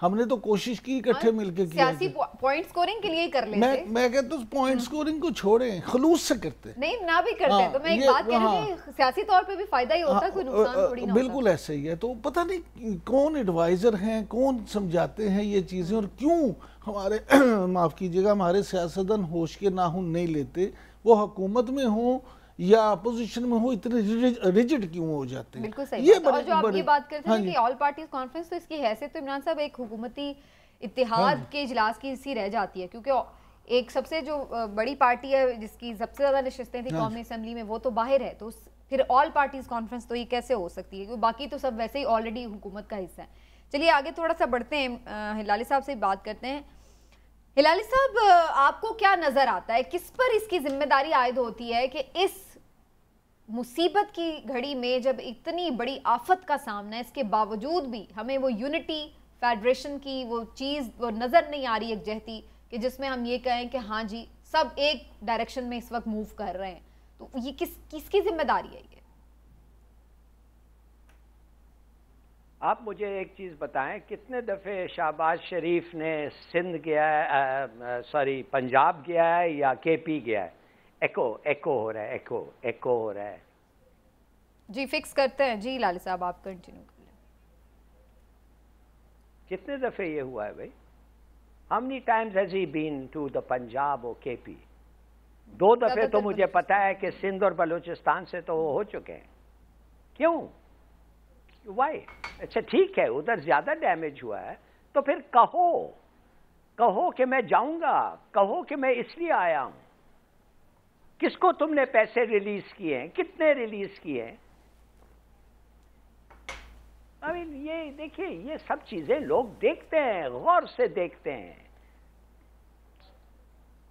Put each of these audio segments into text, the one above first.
ہم نے تو کوشش کی اکٹھے مل کے کیا، سیاسی پوائنٹ سکورنگ کے لیے ہی کر لیتے. میں کہتا ہوں پوائنٹ سکورنگ کو چھوڑیں، خلوص سے کرتے نہیں نہ بھی کرتے تو میں ایک بات کہہ رہی ہوں کہ سیاسی طور پہ بھی فائدہ ہی ہوتا ہے، کوئی نقصان تھوڑی نہ ہوتا. بالکل ایسے ہی ہے. تو پتہ نہیں کون ایڈوائزر ہیں، کون سمجھاتے ہیں یہ چیزیں، اور کیوں ہمارے معاف کیجیے گا ہمارے سیاستدان ہوش کے ناخن نہیں لیتے، وہ حکومت میں ہوں یا اپوزیشن میں ہو، اتنے ریجڈ کیوں ہو جاتے ہیں. بالکل صحیح بات. اور جو آپ یہ بات کرتے ہیں کہ آل پارٹیز کانفرنس، تو اس کی حیثیت تو عمران صاحب ایک حکومتی اتحاد کے اجلاس کی سی رہ جاتی ہے، کیونکہ ایک سب سے جو بڑی پارٹی ہے جس کی سب سے زیادہ نشستیں تھیں قومی اسمبلی میں، وہ تو باہر ہے، تو پھر آل پارٹیز کانفرنس تو یہ کیسے ہو سکتی ہے، کیونکہ باقی تو سب ویسے ہی آلریڈی حکومت کا حصہ ہے. چلیے آگے تھوڑا سا بڑھتے ہیں، ہلالی صاحب سے بات کرتے ہیں. ہلالی صاحب آپ کو کیا نظر آتا ہے، کس پر اس کی ذمہ داری عائد ہوتی ہے کہ اس مصیبت کی گھڑی میں جب اتنی بڑی آفت کا سامنا ہے، اس کے باوجود بھی ہمیں وہ یونٹی فیڈریشن کی وہ چیز وہ نظر نہیں آ رہی یکجہتی کہ جس میں ہم یہ کہیں کہ ہاں جی سب ایک ڈائریکشن میں اس وقت موو کر رہے ہیں، تو یہ کس کی ذمہ داری ہے یہ؟ آپ مجھے ایک چیز بتائیں، کتنے دفعے شہباز شریف نے سندھ گیا ہے، پنجاب گیا ہے یا کے پی گیا ہے؟ ایکو ہو رہا ہے، ایکو ہو رہا ہے. جی فکس کرتے ہیں. جی لالی صاحب آپ کنٹینیو کر لیں. کتنے دفعے یہ ہوا ہے بھائی؟ How many times has he been to the Punjab or KP? 2 دفعے تو مجھے پتا ہے کہ سندھ اور بلوچستان سے تو وہ ہو چکے ہیں. کیوں؟ Why? اچھا ٹھیک ہے ادھر زیادہ ڈیمیج ہوا ہے تو پھر کہو کہ میں جاؤں گا، کہو کہ میں اس لیے آیا ہوں. کس کو تم نے پیسے ریلیز کیے ہیں، کتنے ریلیز کیے ہیں؟ یہ دیکھیے یہ سب چیزیں لوگ دیکھتے ہیں، غور سے دیکھتے ہیں.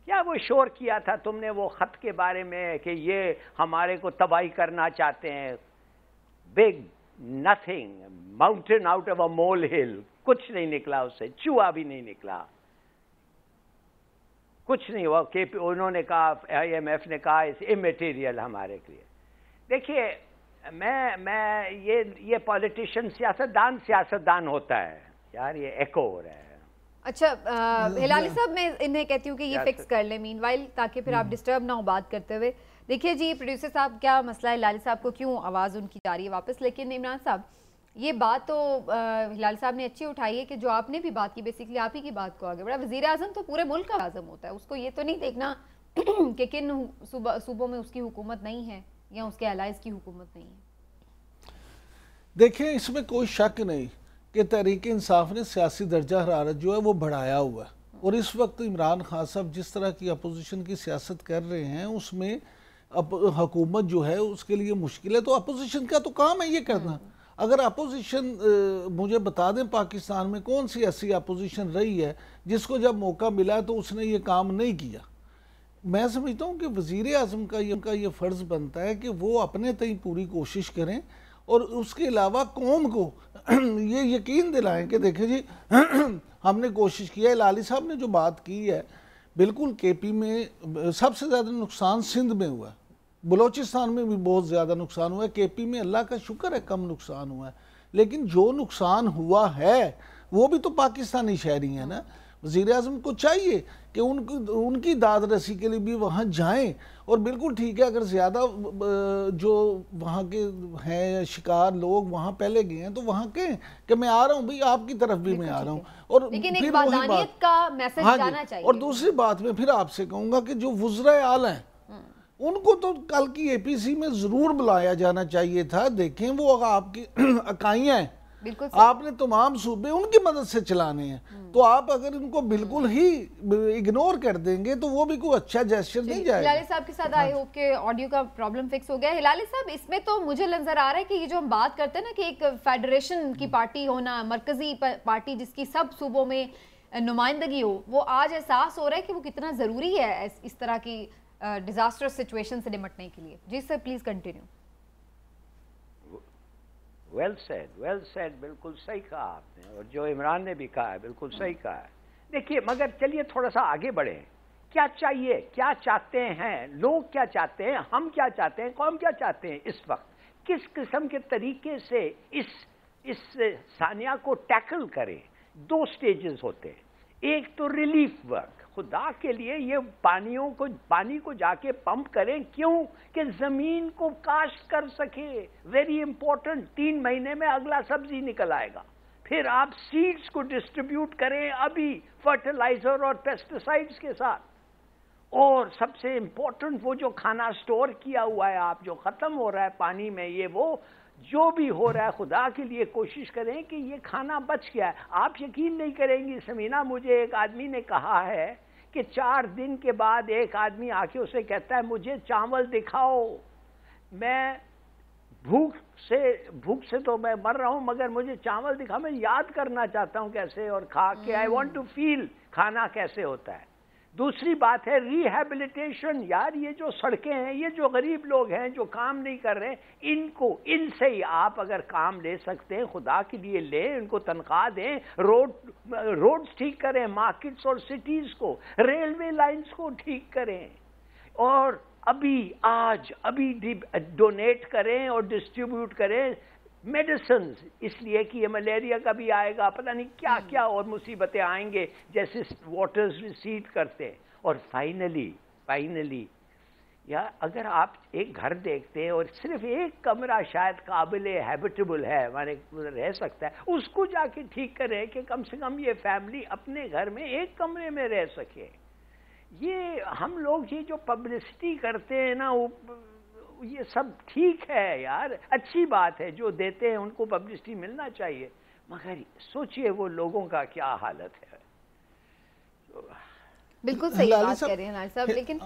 کیا وہ شور کیا تھا تم نے وہ خط کے بارے میں کہ یہ ہمارے کو تباہی کرنا چاہتے ہیں؟ Big nothing, mountain out of a mole hill, کچھ نہیں نکلا اس سے، چوہا بھی نہیں نکلا، کچھ نہیں ہوا. کہ انہوں نے کہا، آئی ایم ایف نے کہا اس امیٹیریل ہمارے کے لیے. دیکھیے میں یہ پولیٹیشین سیاستدان ہوتا ہے یار، یہ ایکو ہو رہا ہے. اچھا ہلالی صاحب میں انہیں کہتی ہوں کہ یہ فکس کر لیں مین وائل، تاکہ پھر آپ ڈسٹرب نہ ہو بات کرتے ہوئے. دیکھیے جی پروڈیوسر صاحب کیا مسئلہ ہے، ہلالی صاحب کو کیوں آواز ان کی جا رہی ہے واپس. لیکن عمران صاحب یہ بات تو ہلالی صاحب نے اچھی اٹھائی ہے کہ جو آپ نے بھی بات کی، بیسیکلی آپ ہی کی بات کو آگے بڑھا. وزیر اعظم تو پورے ملک کا اعظم ہوتا ہے، اس کو یہ تو نہیں دیکھنا کہ کن صوبوں میں اس کی حکومت نہیں ہے یا اس کے الائز کی حکومت نہیں ہے. دیکھیں اس میں کوئی شک نہیں کہ تحریک انصاف نے سیاسی درجہ حرارت جو ہے وہ بڑھایا ہوا ہے، اور اس وقت عمران خان صاحب جس طرح کی اپوزیشن کی سیاست کر رہے ہیں اس میں اب حکومت جو ہے اس کے لیے مشکل ہے. تو اپوزیشن کا تو کام ہے یہ کرنا. اگر اپوزیشن مجھے بتا دیں پاکستان میں کون سی ایسی اپوزیشن رہی ہے جس کو جب موقع ملا تو اس نے یہ کام نہیں کیا. میں سمجھتا ہوں کہ وزیر اعظم کا یہ فرض بنتا ہے کہ وہ اپنے تئیں پوری کوشش کریں، اور اس کے علاوہ قوم کو یہ یقین دلائیں کہ دیکھیں جی ہم نے کوشش کی ہے. لالی صاحب نے جو بات کی ہے بالکل، کے پی میں سب سے زیادہ نقصان سندھ میں ہوا ہے، بلوچستان میں بھی بہت زیادہ نقصان ہوا ہے، کے پی میں اللہ کا شکر ہے کم نقصان ہوا ہے. لیکن جو نقصان ہوا ہے وہ بھی تو پاکستانی شہری ہیں نا. وزیر اعظم کو چاہیے کہ ان کی داد رسی کے لیے بھی وہاں جائیں. اور بالکل ٹھیک ہے اگر زیادہ جو وہاں کے ہیں شکار لوگ وہاں پہلے گئے ہیں تو وہاں کہیں کہ میں آ رہا ہوں بھئی، آپ کی طرف بھی میں آ رہا ہوں. اور لیکن ایک وحدانیت کا میسج جانا چاہیے. اور دوسری بات میں پھر آپ سے کہوں گا کہ جو وزراء اعلیٰ ہیں ان کو تو کل کی اے پی سی میں ضرور بلایا جانا چاہیے تھا. دیکھیں وہ آپ کی اکائیاں ہیں، آپ نے تمام صوبے ان کی مدد سے چلانے ہیں، تو آپ اگر ان کو بالکل ہی اگنور کر دیں گے تو وہ بھی کوئی اچھا جیسچر نہیں جائے گا. ہلالی صاحب کے ساتھ آئی ہوپ کہ آڈیو کا پرابلم فکس ہو گیا. ہلالی صاحب اس میں تو مجھے نظر آ رہا ہے کہ یہ جو ہم بات کرتے ہیں نا کہ ایک فیڈریشن کی پارٹی ہونا، مرکزی پارٹی جس کی سب صوبوں میں نمائندگی ہو، وہ آج احساس ہو رہا ہے کہ وہ کتنا ضروری ہے اس طرح کی ڈیزاسٹر سچویشن سے نمٹنے کے لیے. جی sir please continue. Well said, بالکل صحیح کہا آپ نے، اور جو عمران نے بھی کہا ہے بالکل صحیح کہا ہے. دیکھیے مگر چلیے تھوڑا سا آگے بڑھیں. کیا چاہیے، کیا چاہتے ہیں لوگ، کیا چاہتے ہیں، ہم کیا چاہتے ہیں، قوم کیا چاہتے ہیں اس وقت؟ کس قسم کے طریقے سے اس ثانیہ کو ٹیکل کریں؟ دو سٹیجز ہوتے ہیں. ایک تو ریلیف ورک, خدا کے لیے یہ پانی کو جا کے پمپ کریں, کیوں کہ زمین کو کاشت کر سکے, ویری امپورٹنٹ. 3 مہینے میں اگلا سبزی نکل آئے گا. پھر آپ سیڈز کو ڈسٹریبیوٹ کریں ابھی فرٹیلائزر اور پیسٹیسائڈز کے ساتھ. اور سب سے امپورٹنٹ وہ جو کھانا سٹور کیا ہوا ہے آپ, جو ختم ہو رہا ہے پانی میں, یہ وہ جو بھی ہو رہا ہے, خدا کے لیے کوشش کریں کہ یہ کھانا بچ گیا ہے. آپ یقین نہیں کریں گی سمینا, مجھے ایک آدمی نے کہا ہے کہ 4 دن کے بعد ایک آدمی آ کے اسے کہتا ہے مجھے چاول دکھاؤ, میں بھوک سے تو میں مر رہا ہوں, مگر مجھے چاول دکھا, میں یاد کرنا چاہتا ہوں کیسے اور کھا کے, آئی وانٹ ٹو فیل کھانا کیسے ہوتا ہے. دوسری بات ہے ریہیبلیٹیشن. یار یہ جو سڑکیں ہیں, یہ جو غریب لوگ ہیں جو کام نہیں کر رہے, ان سے ہی آپ اگر کام لے سکتے ہیں خدا کے لیے لیں, ان کو تنخواہ دیں, روڈز ٹھیک کریں, مارکیٹس اور سٹیز کو, ریلوے لائنز کو ٹھیک کریں, اور ابھی ڈونیٹ کریں اور ڈسٹریبیوٹ کریں میڈیسنز, اس لیے کہ یہ ملیریا کا بھی آئے گا, پتہ نہیں کیا کیا اور مصیبتیں آئیں گے جیسے واٹرز ریسیڈ کرتے. اور فائنلی یا اگر آپ ایک گھر دیکھتے ہیں اور صرف ایک کمرہ شاید قابل ہیبیٹیبل ہے, مانے رہ سکتا ہے, اس کو جا کے ٹھیک کریں کہ کم سے کم یہ فیملی اپنے گھر میں ایک کمرے میں رہ سکے. یہ ہم لوگ یہ جو پبلسٹی کرتے ہیں نا, یہ سب ٹھیک ہے یار, اچھی بات ہے, جو دیتے ہیں ان کو پبلسٹی ملنا چاہیے, مگر سوچئے وہ لوگوں کا کیا حالت ہے. بالکل صحیح بات کہہ رہے ہیں ناصر صاحب, لیکن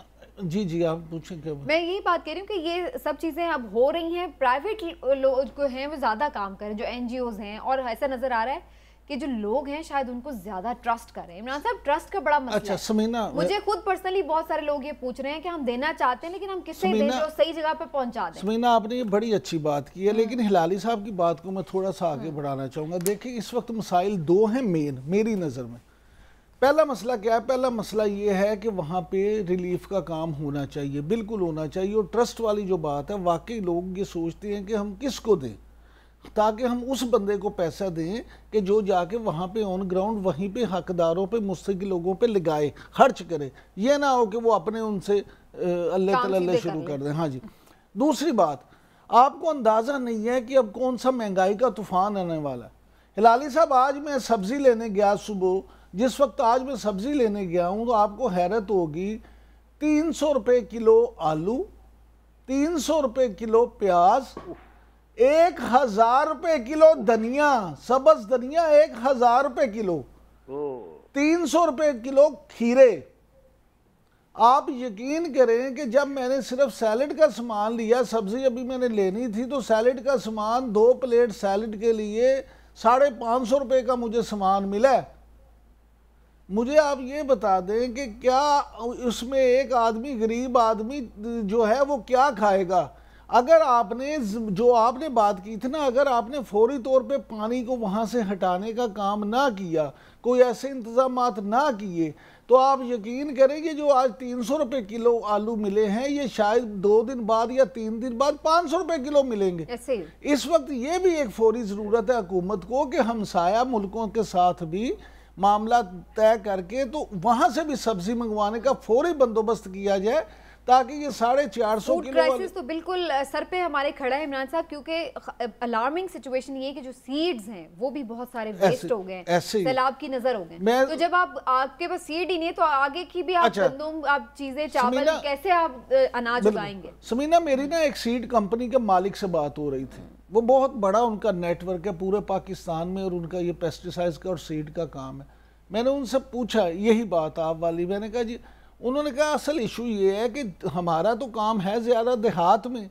جی آپ پوچھیں. کیا میں یہی بات کہہ رہی ہوں کہ یہ سب چیزیں اب ہو رہی ہیں, پرائیویٹ لوگ جو ہیں وہ زیادہ کام کریں, جو NGOs ہیں, اور ایسا نظر آ رہا ہے کہ جو لوگ ہیں شاید ان کو زیادہ ٹرسٹ کریں. عمران صاحب ٹرسٹ کا بڑا مسئلہ ہے. سمینا, مجھے خود پرسنلی بہت سارے لوگ یہ پوچھ رہے ہیں کہ ہم دینا چاہتے ہیں لیکن ہم کس سے دیں جو صحیح جگہ پہ پہنچا دیں. سمینا آپ نے یہ بڑی اچھی بات کی ہے, لیکن ہلالی صاحب کی بات کو میں تھوڑا سا آگے بڑھانا چاہوں گا. دیکھیں اس وقت مسائل 2 ہیں مین میری نظر میں. پہلا مسئلہ کیا ہے؟ پہلا مسئلہ یہ ہے کہ وہاں پہ ریلیف کا کام ہونا چاہیے, بالکل ہونا چاہیے, اور ٹرسٹ والی جو بات ہے, واقعی لوگ یہ سوچتے ہیں کہ ہم کس کو دیں, تاکہ ہم اس بندے کو پیسہ دیں کہ جو جا کے وہاں پہ آن گراؤنڈ وہیں پہ حقداروں پہ مستحق لوگوں پہ لگائے, خرچ کرے. یہ نہ ہو کہ وہ اپنے ان سے اللہ تعالی شروع کر دیں. ہاں جی. دوسری بات, آپ کو اندازہ نہیں ہے کہ اب کون سا مہنگائی کا طوفان آنے والا ہے. ہلالی صاحب آج میں سبزی لینے گیا صبح, جس وقت آج میں سبزی لینے گیا ہوں تو آپ کو حیرت ہوگی, 300 روپے کلو آلو, 300 روپے کلو پیاز, 1000 روپے کلو دھنیا, سبز دھنیا 1000 روپے کلو, 300 روپے کلو کھیرے. آپ یقین کریں کہ جب میں نے صرف سیلڈ کا سامان لیا, سبزی ابھی میں نے لینی تھی, تو سیلڈ کا سامان 2 پلیٹ سیلڈ کے لیے 550 روپے کا مجھے سامان ملا. مجھے آپ یہ بتا دیں کہ کیا اس میں ایک آدمی, غریب آدمی جو ہے وہ کیا کھائے گا؟ اگر آپ نے جو آپ نے بات کی تھی نا, اگر آپ نے فوری طور پہ پانی کو وہاں سے ہٹانے کا کام نہ کیا, کوئی ایسے انتظامات نہ کیے, تو آپ یقین کریں کہ جو آج 300 روپے کلو آلو ملے ہیں, یہ شاید 2 دن بعد یا 3 دن بعد 500 روپے کلو ملیں گے. اس وقت یہ بھی ایک فوری ضرورت ہے حکومت کو کہ ہمسایہ ملکوں کے ساتھ بھی معاملہ طے کر کے تو وہاں سے بھی سبزی منگوانے کا فوری بندوبست کیا جائے, تاکہ یہ 450 فوڈ کرائسس تو بالکل سر پہ ہمارے کھڑا ہے عمران صاحب, کیونکہ الارمنگ سچویشن یہ ہے کہ جو سیڈز ہیں وہ بھی بہت سارے ویسٹ ہو گئے ہیں, سیلاب کی نظر ہو گئے. تو جب آپ کے پاس سیڈ ہی نہیں ہے تو آگے کی بھی آپ گندم, آپ چیزیں, چاول, کیسے آپ اناج اگائیں گے؟ سمینا, میری نا ایک سیڈ کمپنی کے مالک سے بات ہو رہی تھی, وہ بہت بڑا ان کا نیٹ ورک ہے پورے پاکستان میں, اور ان کا یہ پیسٹیسائڈز کا اور سیڈ کا کام ہے. میں نے ان سے پوچھا یہی بات آپ والی, میں نے کہا جی, انہوں نے کہا اصل ایشو یہ ہے کہ ہمارا تو کام ہے زیادہ دیہات میں,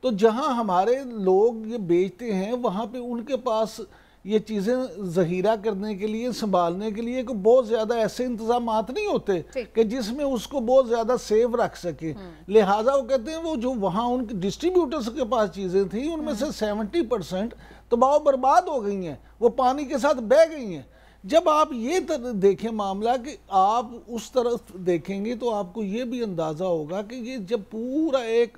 تو جہاں ہمارے لوگ یہ بیچتے ہیں وہاں پہ ان کے پاس یہ چیزیں ذخیرہ کرنے کے لیے, سنبھالنے کے لیے بہت زیادہ ایسے انتظامات نہیں ہوتے کہ جس میں اس کو بہت زیادہ سیو رکھ سکے. لہٰذا وہ کہتے ہیں وہ جو وہاں ان کے ڈسٹریبیوٹرز کے پاس چیزیں تھیں ان میں سے 70% تباہ و برباد ہو گئی ہیں, وہ پانی کے ساتھ بہہ گئی ہیں. جب آپ یہ دیکھیں معاملہ کہ آپ اس طرف دیکھیں گے تو آپ کو یہ بھی اندازہ ہوگا کہ یہ جب پورا ایک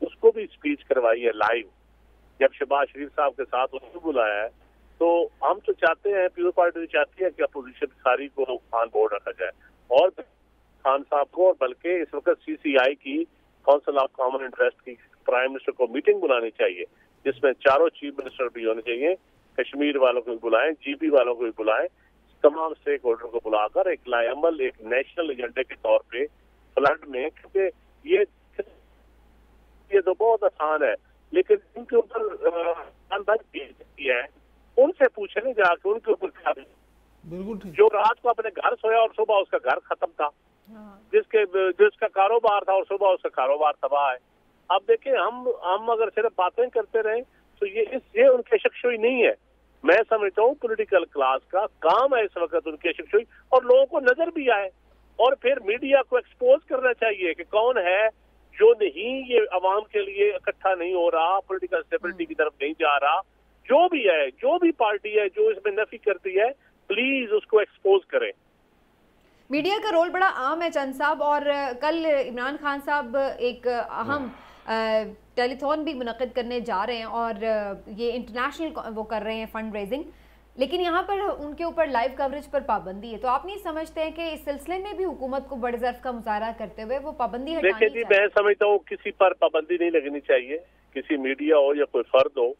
اس کو بھی اسپیچ کروائی ہے لائیو. جب شہباز شریف صاحب کے ساتھ اس کو بلایا ہے تو ہم تو چاہتے ہیں, پیپلز پارٹی چاہتی ہے کہ اپوزیشن ساری کو آن بورڈ رکھا جائے, اور خان صاحب کو, اور بلکہ اس وقت سی سی آئی کی کونسل آف کامن انٹرسٹ کی پرائم منسٹر کو میٹنگ بلانی چاہیے, جس میں چاروں چیف منسٹر بھی ہونے چاہیے, کشمیر والوں کو بھی بلائیں, جی پی والوں کو بھی بلائیں, تمام اسٹیک ہولڈر کو بلا کر ایک لائے عمل, ایک نیشنل ایجنڈے کے طور پہ فلڈ میں, کیونکہ یہ تو بہت آسان ہے, لیکن ان کے اوپر ہے, ان سے پوچھیں نہیں جا کے ان کے اوپر کیا بالکل جو رات کو اپنے گھر سویا اور صبح اس کا گھر ختم تھا, جس کا کاروبار تھا اور صبح اس کا کاروبار تباہ ہے. اب دیکھیں ہم اگر صرف باتیں کرتے رہیں تو یہ ان کی یکسوئی نہیں ہے. میں سمجھتا ہوں پولیٹیکل کلاس کا کام ہے اس وقت ان کی یکسوئی, اور لوگوں کو نظر بھی آئے, اور پھر میڈیا کو ایکسپوز کرنا چاہیے کہ کون ہے جو نہیں یہ عوام کے لیے اکٹھا نہیں ہو رہا, پولیٹیکل اسٹیبلٹی کی طرف نہیں جا رہا. جو بھی ہے, جو بھی پارٹی ہے جو اس میں نفی کرتی ہے, پلیز اس کو ایکسپوز کریں. میڈیا کا رول بڑا عام ہے چند صاحب, اور کل عمران خان صاحب ایک اہم ٹیلی تھون بھی منعقد کرنے جا رہے ہیں, اور یہ انٹرنیشنل وہ کر رہے ہیں فنڈ ریزنگ, لیکن یہاں پر ان کے اوپر لائیو کوریج پر پابندی ہے. تو آپ نہیں سمجھتے ہیں کہ اس سلسلے میں بھی حکومت کو بڑے ظرف کا مظاہرہ کرتے ہوئے وہ پابندی ہٹانی چاہیے؟ دیکھیں جی, میں سمجھتا ہوں کسی پر پابندی نہیں لگنی چاہیے, کسی میڈیا ہو یا کوئی فرد ہو,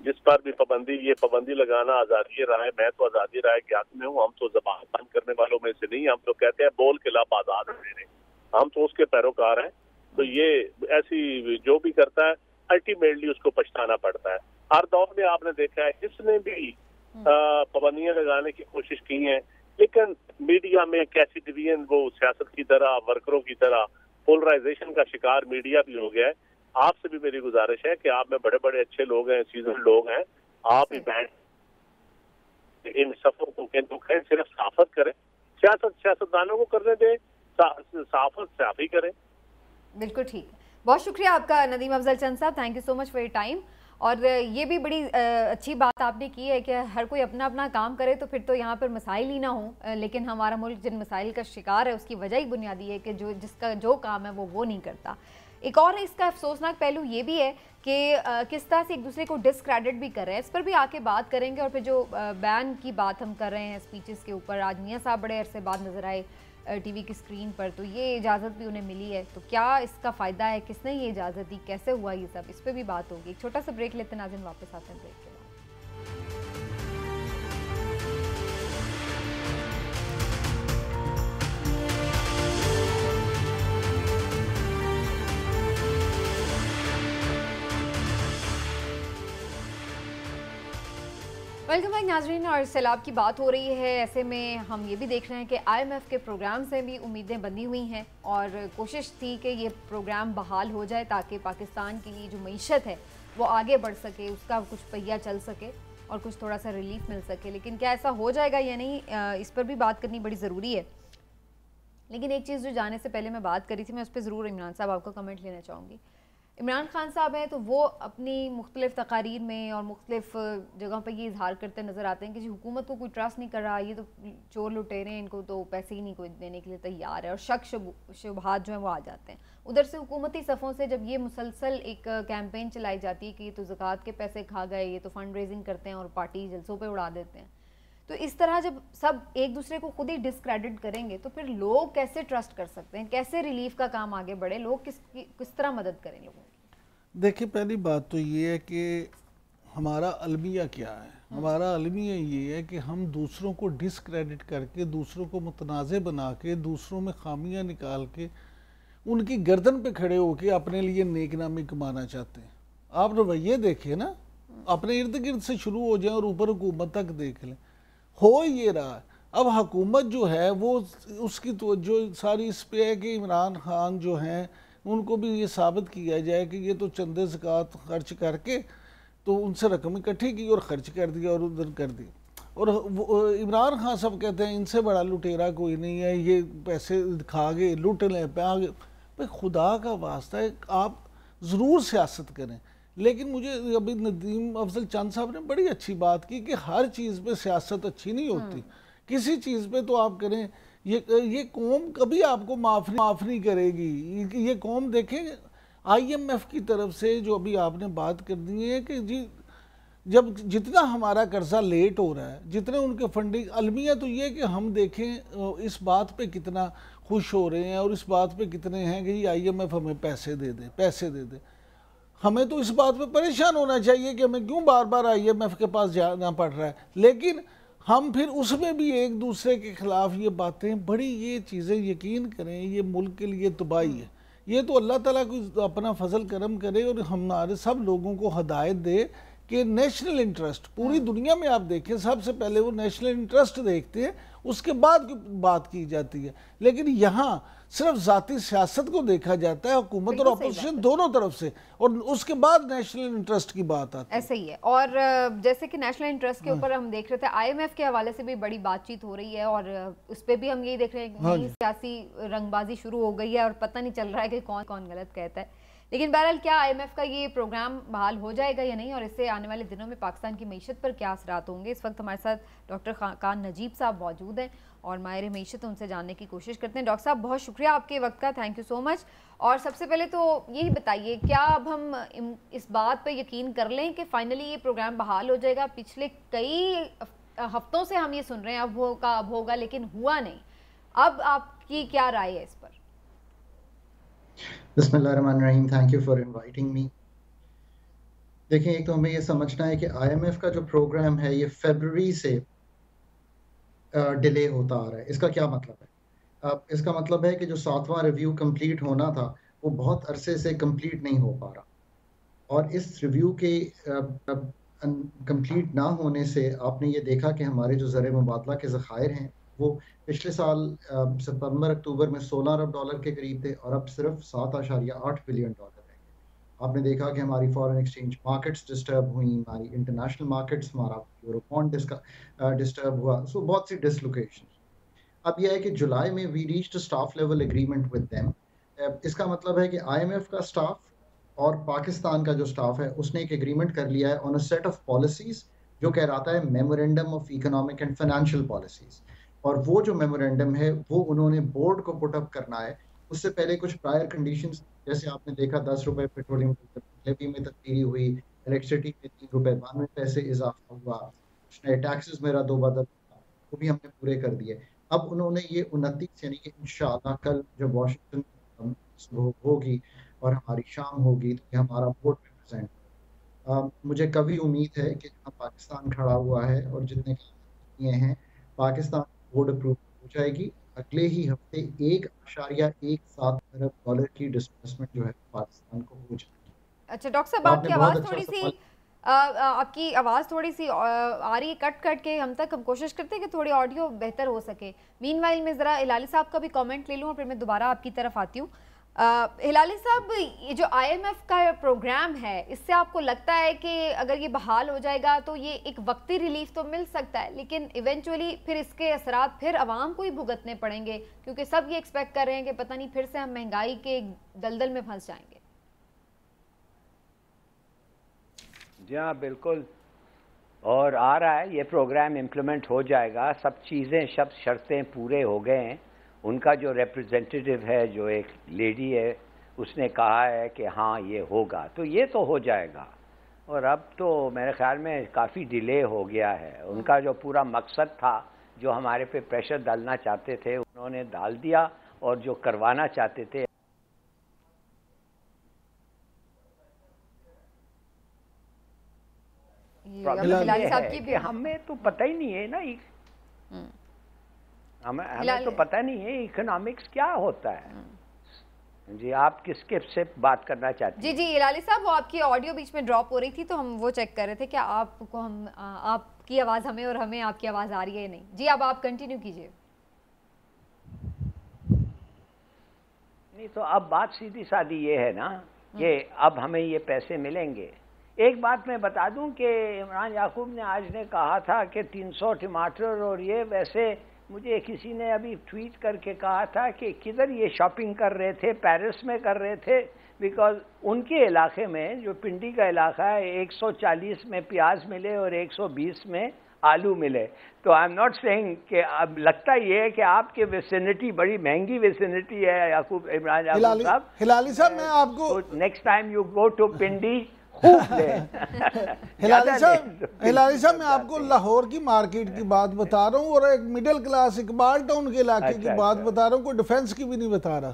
جس پر بھی یہ پابندی لگانا آزادی رائے. میں تو آزادی رائے کے حق میں ہوں, ہم تو زبان بند کرنے والوں میں سے نہیں, ہم تو کہتے ہیں بول کے لب آزاد رہے, ہم تو اس کے پیروکار ہیں. تو یہ ایسی جو بھی کرتا ہے الٹیمیٹلی اس کو پچھتانا پڑتا ہے. ہر دور میں آپ نے دیکھا ہے جس نے بھی پابندیاں لگانے کی کوشش کی ہیں, لیکن میڈیا میں کیسی ڈویژن, وہ سیاست کی طرح, ورکروں کی طرح پولرائزیشن کا شکار میڈیا بھی ہو گیا ہے. آپ سے بھی میری گزارش ہے کہ آپ میں بڑے بڑے اچھے لوگ ہیں, سیزن لوگ ہیں, آپ بھی بیٹھ ان صفوں کو صرف صحافت کریں, سیاستدانوں کو کرنے دیں, صحافت صحافی کریں. بالکل ٹھیک ہے, بہت شکریہ آپ کا ندیم افضل چند صاحب, thank you so much for your time. اور یہ بھی بڑی اچھی بات آپ نے کی ہے کہ ہر کوئی اپنا اپنا کام کرے تو پھر تو یہاں پر مسائل ہی نہ ہوں, لیکن ہمارا ملک جن مسائل کا شکار ہے اس کی وجہ ہی بنیادی ہے کہ جس کا جو کام ہے وہ نہیں کرتا. ایک اور اس کا افسوسناک پہلو یہ بھی ہے کہ کس طرح سے ایک دوسرے کو ڈسکریڈٹ بھی کر رہے ہیں, اس پر بھی آ کے بات کریں گے. اور پھر جو بین کی بات ہم کر رہے ہیں اسپیچز کے اوپر, آج میاں صاحب بڑے عرصے بعد نظر آئے ٹی وی کی اسکرین پر, تو یہ اجازت بھی انہیں ملی ہے, تو کیا اس کا فائدہ ہے, کس نے یہ اجازت دی, کیسے ہوا یہ سب, اس پہ بھی بات ہوگی. ایک چھوٹا سا بریک لیتے ہیں ناظرین, واپس آتے ہیں بریک کے بعد. ویلکم بیک ناظرین, اور سیلاب کی بات ہو رہی ہے, ایسے میں ہم یہ بھی دیکھ رہے ہیں کہ آئی ایم ایف کے پروگرام سے بھی امیدیں بندھی ہوئی ہیں, اور کوشش تھی کہ یہ پروگرام بحال ہو جائے تاکہ پاکستان کی یہ جو معیشت ہے وہ آگے بڑھ سکے, اس کا کچھ پہیہ چل سکے اور کچھ تھوڑا سا ریلیف مل سکے. لیکن کیا ایسا ہو جائے گا یا نہیں, اس پر بھی بات کرنی بڑی ضروری ہے. لیکن ایک چیز جو جانے سے پہلے میں بات کری تھی, میں اس پہ ضرور عمران صاحب آپ کا کمنٹ لینا چاہوں گی. عمران خان صاحب ہیں تو وہ اپنی مختلف تقاریر میں اور مختلف جگہوں پہ یہ اظہار کرتے نظر آتے ہیں کہ جی حکومت کو کوئی ٹرسٹ نہیں کر رہا, یہ تو چور لٹیرے ہیں, ان کو تو پیسے ہی نہیں کوئی دینے کے لیے تیار ہے, اور شک شبہات جو ہیں وہ آ جاتے ہیں. ادھر سے حکومتی صفوں سے جب یہ مسلسل ایک کیمپین چلائی جاتی ہے کہ یہ تو زکوٰۃ کے پیسے کھا گئے, یہ تو فنڈ ریزنگ کرتے ہیں اور پارٹی جلسوں پہ اڑا دیتے ہیں, تو اس طرح جب سب ایک دوسرے کو خود ہی ڈسکریڈٹ کریں گے تو پھر لوگ کیسے ٹرسٹ کر سکتے ہیں, کیسے ریلیف کا کام آگے بڑھے, لوگ کس طرح مدد کریں لوگوں کی؟ دیکھیں, پہلی بات تو یہ ہے کہ ہمارا المیہ کیا ہے. ہمارا المیہ یہ ہے کہ ہم دوسروں کو ڈسکریڈٹ کر کے, دوسروں کو متنازع بنا کے, دوسروں میں خامیاں نکال کے, ان کی گردن پہ کھڑے ہو کے اپنے لیے نیک نامی کمانا چاہتے ہیں. آپ رویے دیکھیں نا, اپنے ارد گرد سے شروع ہو جائیں اور اوپر حکومت تک دیکھ لیں. ہو یہ رہا. اب حکومت جو ہے وہ اس کی توجہ ساری اس پہ ہے کہ عمران خان جو ہیں ان کو بھی یہ ثابت کیا جائے کہ یہ تو چندے زکوٰۃ خرچ کر کے تو ان سے رقم اکٹھی کی اور خرچ کر دیا اور ادھر کر دی. اور عمران خان صاحب کہتے ہیں ان سے بڑا لٹیرا کوئی نہیں ہے, یہ پیسے کھا گئے, لوٹ لیں پہ آگے. بھائی خدا کا واسطہ ہے, آپ ضرور سیاست کریں, لیکن مجھے ابھی ندیم افضل چند صاحب نے بڑی اچھی بات کی کہ ہر چیز پہ سیاست اچھی نہیں ہوتی. کسی چیز پہ تو آپ کریں. یہ قوم کبھی آپ کو معاف نہیں کرے گی. یہ قوم دیکھیں IMF کی طرف سے جو ابھی آپ نے بات کر دی ہے کہ جی جب جتنا ہمارا قرضہ لیٹ ہو رہا ہے، جتنے ان کے فنڈنگ، المیہ تو یہ کہ ہم دیکھیں اس بات پہ کتنا خوش ہو رہے ہیں اور اس بات پہ کتنے ہیں کہ یہ IMF ہمیں پیسے دے دے. ہمیں تو اس بات پہ پریشان ہونا چاہیے کہ ہمیں کیوں بار بار IMF کے پاس جانا پڑ رہا ہے، لیکن ہم پھر اس میں بھی ایک دوسرے کے خلاف یہ باتیں، بڑی یہ چیزیں یقین کریں یہ ملک کے لیے تباہی ہے. یہ تو اللہ تعالیٰ کو اپنا فضل کرم کرے اور ہمارے سب لوگوں کو ہدایت دے کہ نیشنل انٹرسٹ، پوری دنیا میں آپ دیکھیں سب سے پہلے وہ نیشنل انٹرسٹ دیکھتے ہیں، اس کے بعد بات کی جاتی ہے، لیکن یہاں صرف ذاتی سیاست کو دیکھا جاتا ہے، حکومت اور اپوزیشن دونوں طرف سے، اور اس کے بعد نیشنل انٹرسٹ کی بات آتی ہے. ایسا ہی ہے. اور جیسے کہ نیشنل انٹرسٹ کے اوپر ہم دیکھ رہے تھے IMF کے حوالے سے بھی بڑی بات چیت ہو رہی ہے، اور اس پہ بھی ہم یہی دیکھ رہے ہیں کہ سیاسی رنگ بازی شروع ہو گئی ہے اور پتہ نہیں چل رہا ہے کہ کون کون غلط کہتا ہے. لیکن بہرحال کیا IMF کا یہ پروگرام بحال ہو جائے گا یا نہیں، اور اس سے آنے والے دنوں میں پاکستان کی معیشت پر کیا اثرات ہوں گے؟ اس وقت ہمارے ساتھ ڈاکٹر خاقان نجیب صاحب موجود ہیں اور ماہر معیشت ان سے جاننے کی کوشش کرتے ہیں. ڈاکٹر صاحب بہت شکریہ آپ کے وقت کا، تھینک یو سو مچ. اور سب سے پہلے تو یہی بتائیے، کیا اب ہم اس بات پہ یقین کر لیں کہ فائنلی یہ پروگرام بحال ہو جائے گا؟ پچھلے کئی ہفتوں سے ہم یہ سن رہے ہیں اب ہوگا لیکن ہوا نہیں. اب آپ کی کیا رائے ہے اس پر؟ بسم اللہ الرحمن الرحیم. Thank you for inviting me. دیکھیں، ایک تو ہمیں یہ سمجھنا ہے کہ IMF کا جو پروگرام ہے یہ فیبروری سے ڈیلے ہوتا آ رہا ہے. اس کا کیا مطلب ہے؟ اس کا مطلب ہے کہ جو 7واں ریویو کمپلیٹ ہونا تھا وہ بہت عرصے سے کمپلیٹ نہیں ہو پا رہا، اور اس ریویو کے کمپلیٹ نہ ہونے سے آپ نے یہ دیکھا کہ ہمارے جو زر مبادلہ کے ذخائر ہیں وہ پچھلے سال ستمبر اکتوبر میں $16 ارب کے قریب تھے، اور اب صرف $7.8 بلین رہ گئے. آپ نے دیکھا کہ ہماری فارن ایکسچینج مارکیٹس ڈسٹرب ہوئیں، ہماری انٹرنیشنل مارکیٹس، ہمارا یورو بانڈ ڈسٹرب ہوا. سو بہت سی ڈسلوکیشن. اب یہ ہے کہ جولائی میں we reached staff level agreement with them. اس کا مطلب ہے کہ IMF کا اسٹاف اور پاکستان کا جو اسٹاف ہے اس نے ایک ایگریمنٹ کر لیا ہے آن اے سیٹ آف پالیسیز جو کہلاتا ہے memorandum of economic and financial policies. اور وہ جو میمورینڈم ہے وہ انہوں نے بورڈ کو پٹ اپ کرنا ہے. اس سے پہلے کچھ پرائر کنڈیشنز، جیسے آپ نے دیکھا $10 پیٹرولیم لیوی میں تبدیلی ہوئی، الیکٹریسٹی میں $3.92 اضافہ ہوا، کچھ نئے ٹیکسز میں رد و بدل، وہ بھی ہم نے پورے کر دیے. اب انہوں نے یہ 29 یعنی کہ انشاءاللہ کل جب واشنگٹن صبح ہوگی اور ہماری شام ہوگی تو یہ ہمارا بورڈ میں پریزنٹ. مجھے کبھی امید ہے کہ جہاں پاکستان کھڑا ہوا ہے اور جتنے کیے ہیں پاکستان بورڈ اپروو ہو جائے گی. اگلے ہی ہفتے $1.17 ارب کی ڈسبرسمنٹ جو ہے پاکستان کو ہو جائے گی. اچھا ڈاکٹر صاحب، آپ کی آواز تھوڑی سی آ رہی ہے کٹ کے ہم تک. ہم کوشش کرتے ہیں کہ تھوڑی آڈیو بہتر ہو سکے. مین وائل میں ذرا ہلالی صاحب کا بھی کامنٹ لے لوں اور پھر میں دوبارہ آپ کی طرف آتی ہوں. ہلالی صاحب، یہ جو IMF کا پروگرام ہے اس سے آپ کو لگتا ہے کہ اگر یہ بحال ہو جائے گا تو یہ ایک وقتی ریلیف تو مل سکتا ہے، لیکن ایونچولی پھر اس کے اثرات پھر عوام کو ہی بھگتنے پڑیں گے، کیونکہ سب یہ ایکسپیکٹ کر رہے ہیں کہ پتہ نہیں پھر سے ہم مہنگائی کے دلدل میں پھنس جائیں گے؟ جی ہاں بالکل، اور آ رہا ہے یہ پروگرام امپلیمنٹ ہو جائے گا. سب چیزیں سب شرطیں پورے ہو گئے ہیں. ان کا جو ریپریزنٹیٹیو ہے، جو ایک لیڈی ہے، اس نے کہا ہے کہ ہاں یہ ہوگا، تو یہ تو ہو جائے گا. اور اب تو میرے خیال میں کافی ڈیلے ہو گیا ہے. ان کا جو پورا مقصد تھا، جو ہمارے پہ پریشر ڈالنا چاہتے تھے، انہوں نے ڈال دیا، اور جو کروانا چاہتے تھے کہ ہمیں تو پتہ ہی نہیں ہے نا، ہمیں تو پتہ نہیں ہے اکنامکس کیا ہوتا ہے. جی آپ کس کے سے بات کرنا چاہتے ہیں؟ جی ہلالی صاحب، وہ آپ کی آڈیو بیچ میں ڈراپ ہو رہی تھی تو ہم وہ چیک کر رہے تھے کہ آپ کی آواز ہمیں اور ہمیں آپ کی آواز آ رہی ہے یا نہیں. جی اب آپ کنٹینیو کیجئے. نہیں تو اب بات سیدھی سادی یہ ہے نا کہ اب ہمیں یہ پیسے ملیں گے. ایک بات میں بتا دوں کہ عمران یعقوب نے آج نے کہا تھا کہ 300 ٹماٹر، اور یہ ویسے مجھے کسی نے ابھی ٹویٹ کر کے کہا تھا کہ کدھر یہ شاپنگ کر رہے تھے، پیرس میں کر رہے تھے، بیکاز ان کے علاقے میں جو پنڈی کا علاقہ ہے 140 میں پیاز ملے اور 120 میں آلو ملے. تو آئی ایم ناٹ سیئنگ کہ اب لگتا یہ ہے کہ آپ کی ویسینٹی بڑی مہنگی ویسینٹی ہے یعقوب عمران یعقوب صاحب. ہلالی صاحب میں آپ کو next time you go to Pindi خوب لیں. ہلالی صاحب میں آپ کو لاہور کی مارکیٹ کی بات بتا رہا ہوں اور ایک مڈل کلاس اقبال ٹاؤن کے علاقے کی بات بتا رہا ہوں, کوئی ڈیفینس کی بھی نہیں بتا رہا.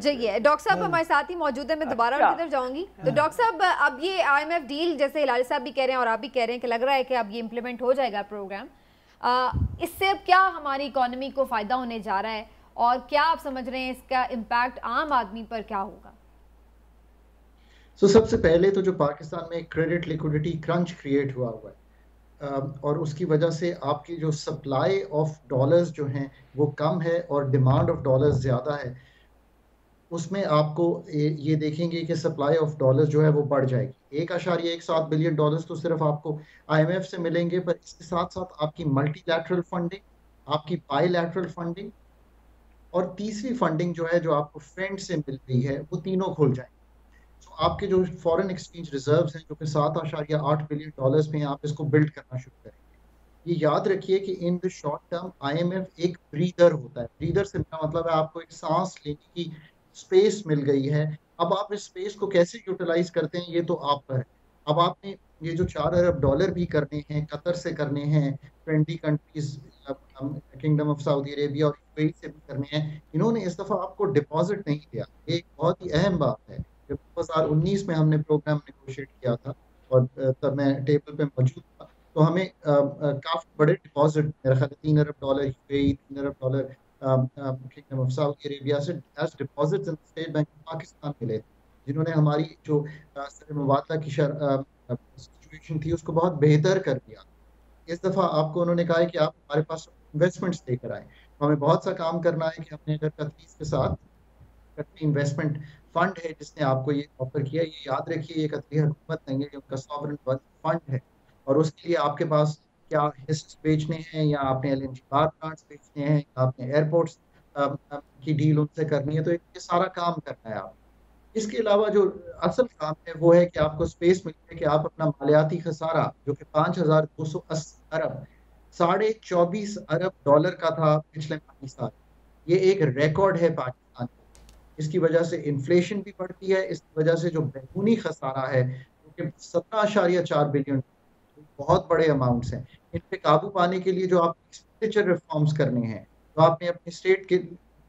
جی ڈاکٹر صاحب ہمارے ساتھ ہی موجود ہیں, میں دوبارہ ان کی طرف جاؤں گی. تو ڈاکٹر صاحب اب یہ آئی ایم ایف ڈیل جیسے ہلالی صاحب بھی کہہ رہے ہیں اور آپ بھی کہہ رہے ہیں کہ لگ رہا ہے کہ اب یہ امپلیمنٹ ہو جائے گا پروگرام, اس سے اب کیا ہماری اکانومی کو فائدہ ہونے جا رہا ہے اور کیا آپ سمجھ رہے ہیں اس کا امپیکٹ عام آدمی پر کیا ہوگا؟ سب سے پہلے تو جو پاکستان میں کریڈٹ لیکوڈیٹی کرنچ کریٹ ہوا ہے اور اس کی وجہ سے آپ کی جو سپلائی آف ڈالرز جو ہیں وہ کم ہے اور ڈیمانڈ آف ڈالرز زیادہ ہے, اس میں آپ کو یہ دیکھیں گے کہ سپلائی آف ڈالرز جو ہے وہ بڑھ جائے گی. 1.17 بلین ڈالرز تو صرف آپ کو آئی ایم ایف سے ملیں گے, پر اس کے ساتھ ساتھ آپ کی ملٹی لیٹرل فنڈنگ, آپ کی بائی لیٹرل فنڈنگ اور تیسری فنڈنگ جو ہے جو آپ کو فرینڈ سے مل رہی ہے, وہ تینوں کھل جائیں گے. تو آپ کے جو فورن ایکسچینج ریزروز ہیں جو کہ 7.8 بلین ڈالرز میں, آپ اس کو بلڈ کرنا شروع کریں گے. یہ یاد رکھیے کہ in the short term I M F ایک بریدر ہوتا ہے. بریدر سے میرا مطلب ہے آپ کو ایک سانس لینے کی اسپیس مل گئی ہے. اب آپ اس اسپیس کو کیسے یوٹیلائز کرتے ہیں یہ تو آپ پر ہے. اب آپ نے یہ جو 4 ارب ڈالر بھی کرنے ہیں, قطر سے کرنے ہیں, 20 countries kingdom of Saudi Arabia اور یو اے ای سے بھی کرنے ہیں, انہوں نے اس دفعہ آپ کو ڈپازٹ نہیں دیا. ایک بہت ہی اہم بات ہے. جب 2019 میں ہم نے پروگرام نیگوشیٹ کیا تھا اور تب میں ٹیبل پہ موجود تھا, تو ہمیں کافی بڑے ڈپازٹ, میرا خیال ہے 3 ارب ڈالر یو اے ای, 3 ارب dollar Kingdom of Saudi Arabia سے as deposits in State Bank of Pakistan ملے, جنہوں نے ہماری جو سر مبادلہ کی سچویشن تھی اس کو بہت بہتر کر دیا. اس دفعہ آپ کو انہوں نے کہا ہے کہ آپ ہمارے پاس انویسٹمنٹس لے کر آئیں. ہمیں بہت سا کام کرنا ہے کہ ہم نے اگر قطریز کے ساتھ قطری انویسٹمنٹ فنڈ ہے جس نے آپ کو یہ آفر کیا, یہ یاد رکھیے یہ قطری حکومت نہیں ہے, یہ ان کا سوورن فنڈ ہے, اور اس کے لیے آپ کے پاس کیا حصص بیچنے ہیں, یا آپ نے L N G power plants بیچنے ہیں, یا آپ نے ایئرپورٹس کی ڈیل ان سے کرنی ہے, تو یہ سارا کام کرنا ہے آپ. اس کے علاوہ جو اصل کام ہے وہ ہے کہ آپ کو اسپیس ملے کہ آپ اپنا مالیاتی خسارہ جو کہ 5,280 ارب 24.5 ارب ڈالر کا تھا پچھلے مالی سال, یہ ایک ریکارڈ ہے پاکستان کا. اس کی وجہ سے انفلیشن بھی بڑھتی ہے, اس کی وجہ سے جو بیرونی خسارہ ہے جو کہ 17.4 بلین, بہت بڑے اماؤنٹس ہیں. ان پہ قابو پانے کے لیے جو آپ ایکسپینڈیچر ریفارمز کرنے ہیں, جو آپ نے اپنی اسٹیٹ کے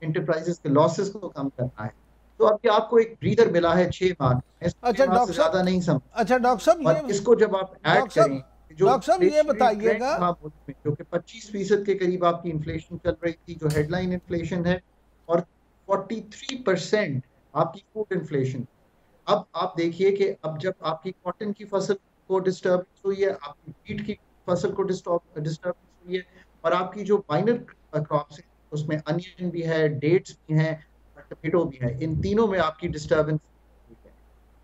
انٹرپرائزز کے لاسز کو کم کرنا ہے, تو اب کہ آپ کو ایک بریدر ملا ہے 6 ماہ. اچھا ڈاکٹر صاحب, زیادہ نہیں سمجھ. اچھا ڈاکٹر صاحب, اور اس کو جب آپ ایڈ کریں, ڈاکٹر صاحب یہ بتائیے گا, جو کہ 25% کے قریب آپ کی انفلیشن چل رہی تھی, جو ہیڈ لائن انفلیشن ہے, اور 43% آپ کی فوڈ انفلیشن. اب آپ دیکھیے کہ اب جب آپ کی کاٹن کی فصل کو ڈسٹربنس ہوئی ہے, آپ کی ویٹ کی فصل کو ڈسٹربنس ہوئی ہے, اور آپ کی جو مائنر کراپس ہیں اس میں انین بھی ہے, ڈیٹس بھی ہیں, ٹمیٹو بھی ہے, ان تینوں میں آپ کی ڈسٹربنس ہوئی ہے,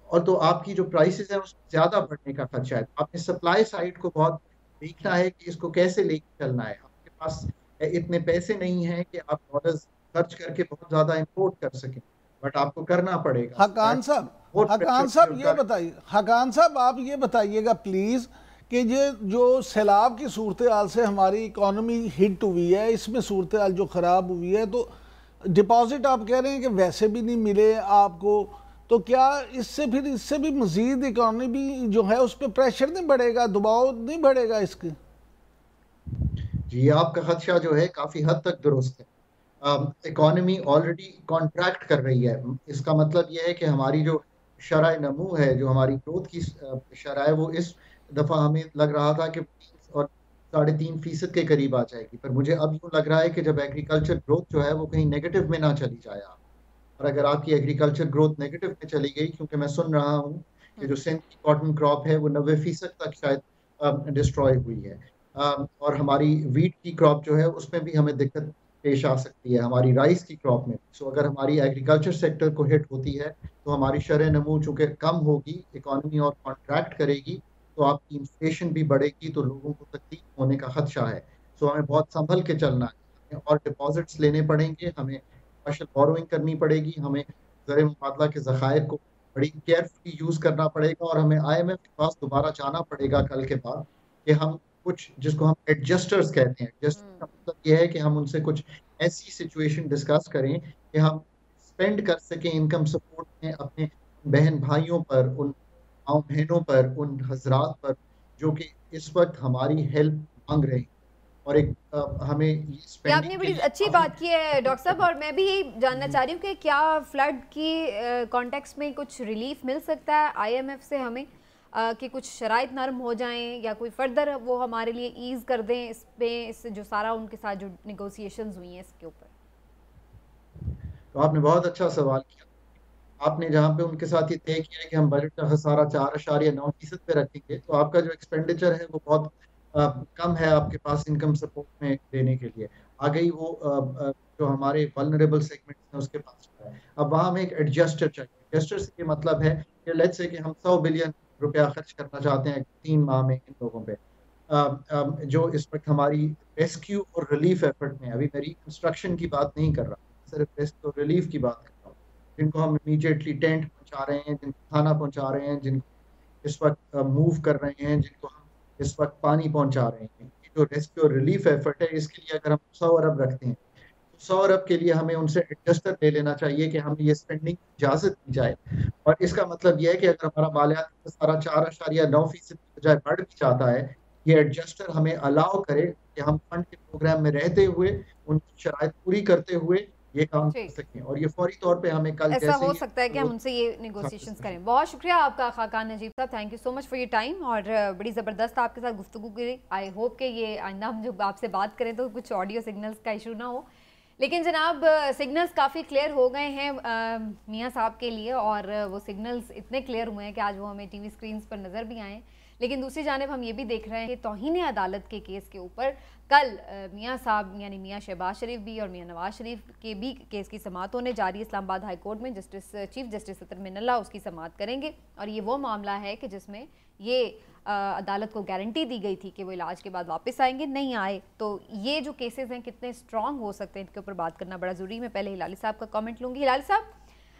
اور تو آپ کی جو پرائسز ہیں اس میں زیادہ بڑھنے کا خدشہ ہے. آپ نے سپلائی سائڈ کو بہت دیکھنا ہے کہ اس کو کیسے لے کے چلنا ہے. آپ کے پاس اتنے پیسے نہیں ہیں کہ آپ ڈالرز خرچ کر کے بہت زیادہ امپورٹ کر سکیں, بٹ آپ کو کرنا پڑے گا. حقان صاحب آپ یہ بتائیے گا پلیز کہ یہ جو سیلاب کی صورتحال سے ہماری اکانومی ہٹ ہوئی ہے, اس میں صورتحال جو خراب ہوئی ہے, تو ڈپازٹ آپ کہہ رہے ہیں کہ ویسے بھی نہیں ملے آپ کو, تو کیا اس سے بھی مزید اکانومی جو ہے اس پہ پریشر نہیں بڑھے گا, دباؤ نہیں بڑھے گا اس کے؟ جی آپ کا خدشہ جو ہے کافی حد تک درست ہے. اکانومی آلریڈی کانٹریکٹ کر رہی ہے. اس کا مطلب یہ ہے کہ ہماری جو شرح نمو ہے, جو ہماری گروتھ کی شرح ہے, وہ اس دفعہ ہمیں لگ رہا تھا کہ 3.5% کے قریب آ جائے گی, پر مجھے اب یوں لگ رہا ہے کہ جب ایگریکلچر گروتھ جو ہے وہ کہیں نیگیٹو میں نہ چلی جائے. اور اگر آپ کی ایگریکلچر گروتھ نیگیٹو میں چلی گئی, کیونکہ میں سن رہا ہوں کہ جو سندھ کی کاٹن کراپ ہے وہ 90% تک شاید ڈسٹروائے ہوئی ہے, اور ہماری ویٹ کی کراپ جو ہے اس میں بھی ہمیں دقت پیش آ سکتی ہے, ہماری رائس کی کراپ میں. سو اگر ہماری ایگریکلچر سیکٹر کو ہٹ ہوتی ہے تو ہماری شرح نمو چونکہ کم ہوگی, اکانومی اور کانٹریکٹ کرے گی, تو آپ کی انفلیشن بھی بڑھے گی, تو لوگوں کو تکلیف ہونے کا خدشہ ہے. سو ہمیں بہت سنبھل کے چلنا ہے, اور ڈپازٹس لینے پڑیں گے, ہمیں اسپیشل بوروئنگ کرنی پڑے گی, ہمیں زر مبادلہ کے ذخائر کو بڑی کیئرفلی یوز کرنا پڑے گا, اور ہمیں آئی ایم ایف کے پاس دوبارہ جانا پڑے گا کل کے بعد کہ ہم کچھ جس کو ہم ایڈجسٹرز کہتے ہیں. ایڈجسٹر کا مطلب یہ ہے کہ ہم ان سے کچھ ایسی سچویشن ڈسکس کریں کہ ہم اسپینڈ کر سکیں انکم سپورٹ میں اپنے بہن بھائیوں پر, ان ماؤں بہنوں پر, ان حضرات پر جو کہ اس وقت ہماری ہیلپ مانگ رہے ہیں. اور ایک ہمیں یہ آپ نے بڑی اچھی بات کی ہے ڈاکٹر صاحب, اور میں بھی یہی جاننا چاہ رہی ہوں کہ کیا فلڈ کی کانٹیکس میں کچھ ریلیف مل سکتا ہے آئی ایم ایف سے ہمیں, کہ کچھ شرائط نرم ہو جائیں یا کوئی فردر وہ ہمارے لیے ایز کر دیں اس پہ, اس جو سارا ان کے ساتھ جو نیگوسیشنز ہوئی ہیں اس کے اوپر. تو آپ نے بہت اچھا سوال کیا. آپ نے جہاں پہ ان کے ساتھ یہ طے کیا ہے کہ ہم بجٹ کا خسارہ 4.9% پہ رکھیں گے, تو آپ کا جو ایکسپینڈیچر ہے وہ بہت کم ہے آپ کے پاس انکم سپورٹ میں دینے کے لیے. آگئی وہ جو ہمارے ولنریبل سیگمنٹس ہیں اس کے پاس ہے. اب وہاں ہمیں ایک ایڈجسٹر چاہیے. ایڈجسٹر سے یہ مطلب ہے کہ لیٹس سے کہ ہم 100 بلین روپیہ خرچ کرنا چاہتے ہیں 3 ماہ میں ان لوگوں پہ, جو اس وقت ہماری ریسکیو اور ریلیف ایفرٹ میں, ابھی میں ریکنسٹرکشن کی بات نہیں کر رہا, صرف ریسکیو اور ریلیف کی بات کر رہا ہوں, جن کو ہم امیڈیٹلی ٹینٹ پہنچا رہے ہیں, جن کو کھانا پہنچا رہے ہیں, جن کو اس وقت موو کر رہے ہیں, جن کو ہم اس وقت پانی پہنچا رہے ہیں. یہ جو ریسکیو اور ریلیف ایفرٹ ہے اس کے لیے اگر ہم 100 ارب رکھتے ہیں تو 100 ارب کے لیے ہمیں ان سے ایڈجسٹر لے لینا چاہیے کہ ہمیں یہ اسپینڈنگ کی اجازت دی جائے. اور اس کا مطلب یہ ہے کہ اگر ہمارا مالیاتی خسارہ 4.9% کی بجائے بڑھ بھی جاتا ہے, یہ ایڈجسٹر ہمیں الاؤ کرے کہ ہم فنڈ کے پروگرام میں رہتے ہوئے ان کی شرائط پوری کرتے ہوئے یہ کام کر سکیں. اور یہ فوری طور پہ ہمیں کل ایسا ہو سکتا ہے کہ ہم ان سے یہ نیگوسیشنز کریں. بہت شکریہ آپ کا خاقان نجیب صاحب, thank you so much for your time, اور بڑی زبردست آپ کے ساتھ گفتگو کی. آئی ہوپ کہ یہ آئندہ ہم جب آپ سے بات کریں تو کچھ آڈیو سگنلز کا ایشو نہ ہو. لیکن جناب سگنلز کافی کلیئر ہو گئے ہیں میاں صاحب کے لیے, اور وہ سگنلز اتنے کلیئر ہوئے ہیں کہ آج وہ ہمیں ٹی وی اسکرینز پر نظر بھی آئیں. لیکن دوسری جانب ہم یہ بھی دیکھ رہے ہیں کہ توہین عدالت کے کیس کے اوپر کل میاں صاحب یعنی میاں شہباز شریف بھی اور میاں نواز شریف کے بھی کیس کی سماعت ہونے جاری ہے اسلام آباد ہائی کورٹ میں. چیف جسٹس ستر من اللہ اس کی سماعت کریں گے, اور یہ وہ معاملہ ہے کہ جس میں یہ عدالت کو گارنٹی دی گئی تھی کہ وہ علاج کے بعد واپس آئیں گے, نہیں آئے. تو یہ جو کیسز ہیں کتنے اسٹرانگ ہو سکتے ہیں ان کے اوپر بات کرنا بڑا ضروری. میں پہلے ہلالی صاحب کا کامنٹ لوں گی. ہلالی صاحب,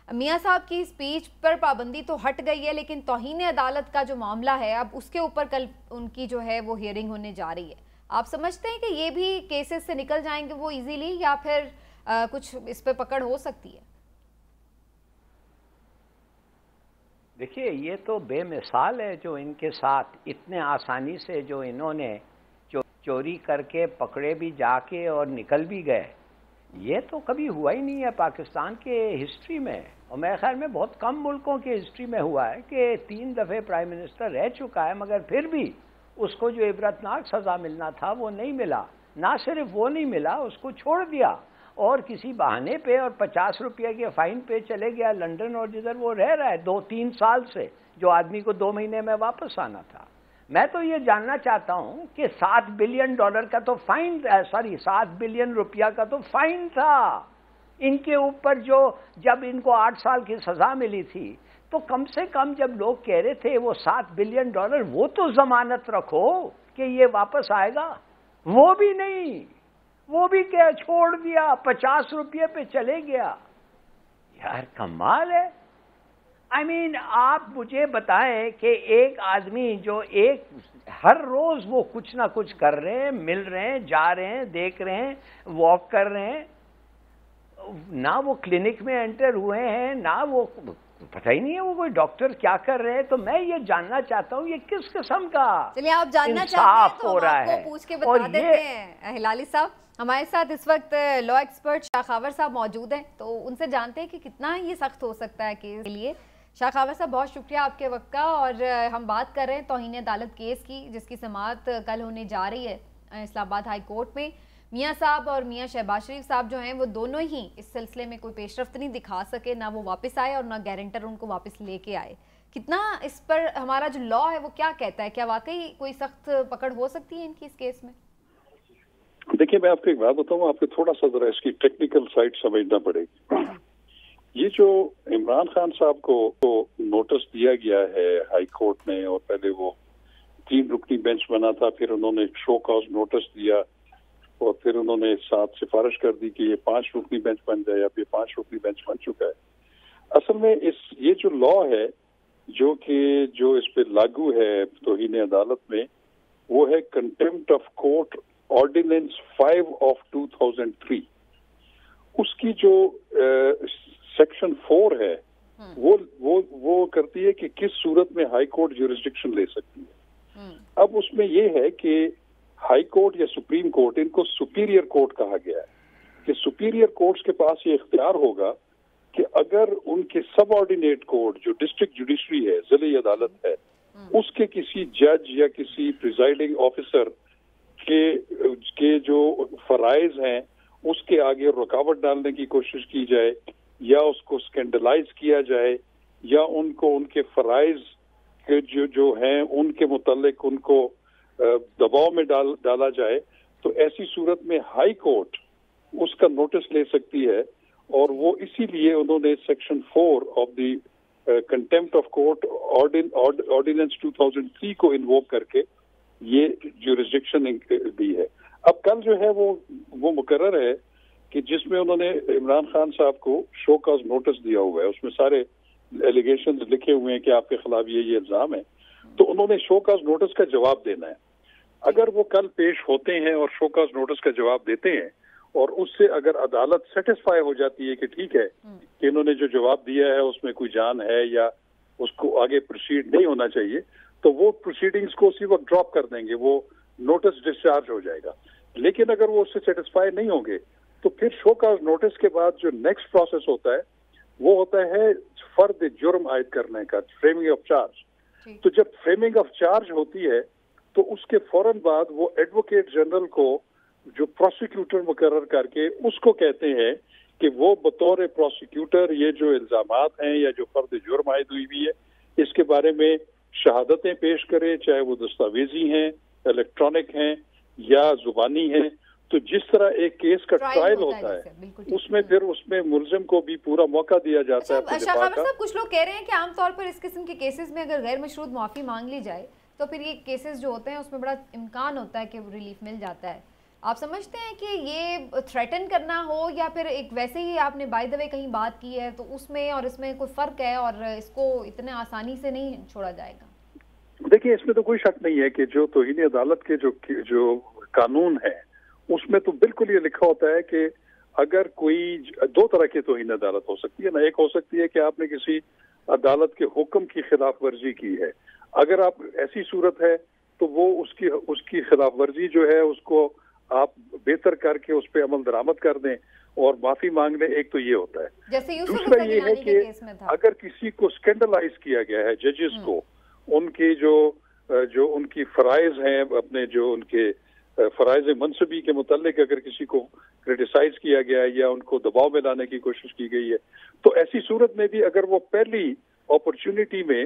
میاں صاحب کی اسپیچ پر پابندی تو ہٹ گئی ہے, لیکن توہین عدالت کا جو معاملہ ہے اب اس کے اوپر کل ان کی جو ہے وہ ہیئرنگ ہونے جا رہی ہے. آپ سمجھتے ہیں کہ یہ بھی کیسز سے نکل جائیں گے وہ ایزیلی, یا پھر کچھ اس پہ پکڑ ہو سکتی ہے؟ دیکھیے یہ تو بے مثال ہے جو ان کے ساتھ اتنے آسانی سے جو انہوں نے چوری کر کے پکڑے بھی جا کے اور نکل بھی گئے. یہ تو کبھی ہوا ہی نہیں ہے پاکستان کے ہسٹری میں, اور میرے خیال میں بہت کم ملکوں کی ہسٹری میں ہوا ہے کہ 3 دفعے پرائم منسٹر رہ چکا ہے مگر پھر بھی اس کو جو عبرتناک سزا ملنا تھا وہ نہیں ملا. نہ صرف وہ نہیں ملا, اس کو چھوڑ دیا اور کسی بہانے پہ اور 50 روپیہ کے فائن پہ چلے گیا لنڈن, اور جدھر وہ رہ رہا ہے 2-3 سال سے, جو آدمی کو 2 مہینے میں واپس آنا تھا. میں تو یہ جاننا چاہتا ہوں کہ $7 بلین کا تو فائن, 7 بلین روپیہ کا تو فائن تھا ان کے اوپر, جو جب ان کو 8 سال کی سزا ملی تھی تو کم سے کم جب لوگ کہہ رہے تھے وہ $7 بلین وہ تو ضمانت رکھو کہ یہ واپس آئے گا, وہ بھی نہیں, وہ بھی کیا چھوڑ دیا, 50 روپیے پہ چلے گیا. یار کمال ہے. آپ مجھے بتائیں کہ ایک آدمی جو ہر روز وہ کچھ نہ کچھ کر رہے ہیں, مل رہے ہیں, جا رہے ہیں, دیکھ رہے ہیں, واک کر رہے ہیں, نہ وہ کلینک میں انٹر ہوئے ہیں, نہ وہ پتہ ہی نہیں ہے وہ کوئی ڈاکٹر کیا کر رہے ہیں. تو میں یہ جاننا چاہتا ہوں یہ کس قسم کا چلیے آپ جاننا چاہتے ہیں تو ہم آپ کو پوچھ کے بتا دیتے ہیں. ہلالی صاحب ہمارے ساتھ اس وقت لا ایکسپرٹ شاخاور صاحب موجود ہیں, تو ان سے جانتے ہیں کہ کتنا یہ سخت ہو سکتا ہے کیس کے لیے. شاخاور صاحب بہت شکریہ آپ کے وقت کا, اور ہم بات کر رہے ہیں توہین عدالت کیس کی جس کی سماعت کل ہونے جا رہی ہے اسلام آباد ہائی کورٹ میں. میاں صاحب اور میاں شہباز شریف صاحب جو ہیں وہ دونوں ہی اس سلسلے میں کوئی پیش رفت نہیں دکھا سکے, نہ وہ واپس آئے اور نہ گارنٹر ان کو واپس لے کے آئے. کتنا اس پر ہمارا جو لا ہے وہ کیا کہتا ہے, کیا واقعی کوئی سخت پکڑ ہو سکتی ہے ان کی اس کیس میں؟ دیکھیے میں آپ کو ایک بات بتاؤں, آپ کو تھوڑا سا ذرا اس کی ٹیکنیکل سائڈ سمجھنا پڑے گی. یہ جو عمران خان صاحب کو نوٹس دیا گیا ہے ہائی کورٹ میں, اور پہلے وہ 3 رکنی بینچ بنا تھا, پھر انہوں نے شو کاز نوٹس دیا, اور پھر انہوں نے ساتھ سفارش کر دی کہ یہ 5 رکنی بینچ بن جائے. اب یہ 5 رکنی بینچ بن چکا ہے. اصل میں یہ جو لا ہے جو اس پہ لاگو ہے توہین عدالت میں, وہ ہے contempt of court ordinance 5 of 2003. اس کی جو سیکشن 4 ہے وہ کرتی ہے کہ کس صورت میں ہائی کورٹ جورسڈکشن لے سکتی ہے. اب اس میں یہ ہے کہ ہائی کورٹ یا سپریم کورٹ، ان کو سپیریئر کورٹ کہا گیا ہے، کہ سپیریئر کورٹس کے پاس یہ اختیار ہوگا کہ اگر ان کے سب آرڈینیٹ کورٹ جو ڈسٹرکٹ جوڈیشری ہے، ضلعی عدالت ہے، اس کے کسی جج یا کسی پریزائڈنگ آفیسر کے جو فرائض ہیں اس کے آگے رکاوٹ ڈالنے کی کوشش کی جائے، یا اس کو اسکینڈلائز کیا جائے، یا ان کو ان کے فرائض کے جو ہیں ان کے متعلق ان کو دباؤ میں ڈالا جائے، تو ایسی صورت میں ہائی کورٹ اس کا نوٹس لے سکتی ہے. اور وہ اسی لیے انہوں نے section 4 of the contempt of court ordinance 2003 کو انووک کر کے یہ جورسڈکشن دی ہے. اب کل جو ہے وہ مقرر ہے کہ جس میں انہوں نے عمران خان صاحب کو شو کاز نوٹس دیا ہوا ہے، اس میں سارے ایلیگیشنز لکھے ہوئے ہیں کہ آپ کے خلاف یہ الزام ہے، تو انہوں نے شو کاز نوٹس کا جواب دینا ہے. اگر وہ کل پیش ہوتے ہیں اور شو کاز نوٹس کا جواب دیتے ہیں اور اس سے اگر عدالت سیٹسفائی ہو جاتی ہے کہ ٹھیک ہے کہ انہوں نے جو جواب دیا ہے اس میں کوئی جان ہے یا اس کو آگے پروسیڈ نہیں ہونا چاہیے، تو وہ پروسیڈنگز کو اسی وقت ڈراپ کر دیں گے، وہ نوٹس ڈسچارج ہو جائے گا. لیکن اگر وہ اس سے سیٹسفائی نہیں ہوں گے تو پھر شو کاز نوٹس کے بعد جو نیکسٹ پروسیس ہوتا ہے وہ ہوتا ہے فرد جرم عائد کرنے کا، فریمنگ آف چارج. تو جب فریمنگ آف چارج ہوتی ہے تو اس کے فوراً بعد وہ ایڈوکیٹ جنرل کو جو پروسیکیوٹر مقرر کر کے اس کو کہتے ہیں کہ وہ بطور پروسیکیوٹر یہ جو الزامات ہیں یا جو فرد جرم عائد ہوئی ہے اس کے بارے میں شہادتیں پیش کرے، چاہے وہ دستاویزی ہیں، الیکٹرانک ہیں یا زبانی ہیں. تو جس طرح ایک کیس کا ٹرائل ہوتا ہے اس میں پھر اس میں ملزم کو بھی پورا موقع دیا جاتا ہے. شاہ خابر صاحب، کچھ لوگ کہہ رہے ہیں کہ عام طور پر اس قسم کے کیسز میں اگر غیر مشروط معافی مانگ لی جائے تو پھر یہ کیسز جو ہوتے ہیں اس میں بڑا امکان ہوتا ہے کہ ریلیف مل جاتا ہے. آپ سمجھتے ہیں کہ یہ تھریٹن کرنا ہو یا پھر ایک ویسے ہی آپ نے بائی دا وے کہیں بات کی ہے تو اس میں اور اس میں کوئی فرق ہے اور اس کو اتنے آسانی سے نہیں چھوڑا جائے گا؟ دیکھیں، اس میں تو کوئی شک نہیں ہے کہ جو توہین عدالت کے جو قانون ہے اس میں تو بالکل یہ لکھا ہوتا ہے کہ اگر کوئی دو طرح کی توہین عدالت ہو سکتی ہے نا. ایک ہو سکتی ہے کہ آپ نے کسی عدالت کے حکم کی خلاف ورزی کی ہے. اگر آپ ایسی صورت ہے تو وہ اس کی خلاف ورزی جو ہے اس کو آپ بہتر کر کے اس پہ عمل درآمد کر دیں اور معافی مانگ لیں. ایک تو یہ ہوتا ہے. دوسرا یہ ہے کہ اگر کسی کو اسکینڈلائز کیا گیا ہے، ججز کو ان کی جو ان کی فرائض ہیں، اپنے جو ان کے فرائض منصبی کے متعلق اگر کسی کو کرٹیسائز کیا گیا ہے یا ان کو دباؤ میں لانے کی کوشش کی گئی ہے، تو ایسی صورت میں بھی اگر وہ پہلی اپرچونٹی میں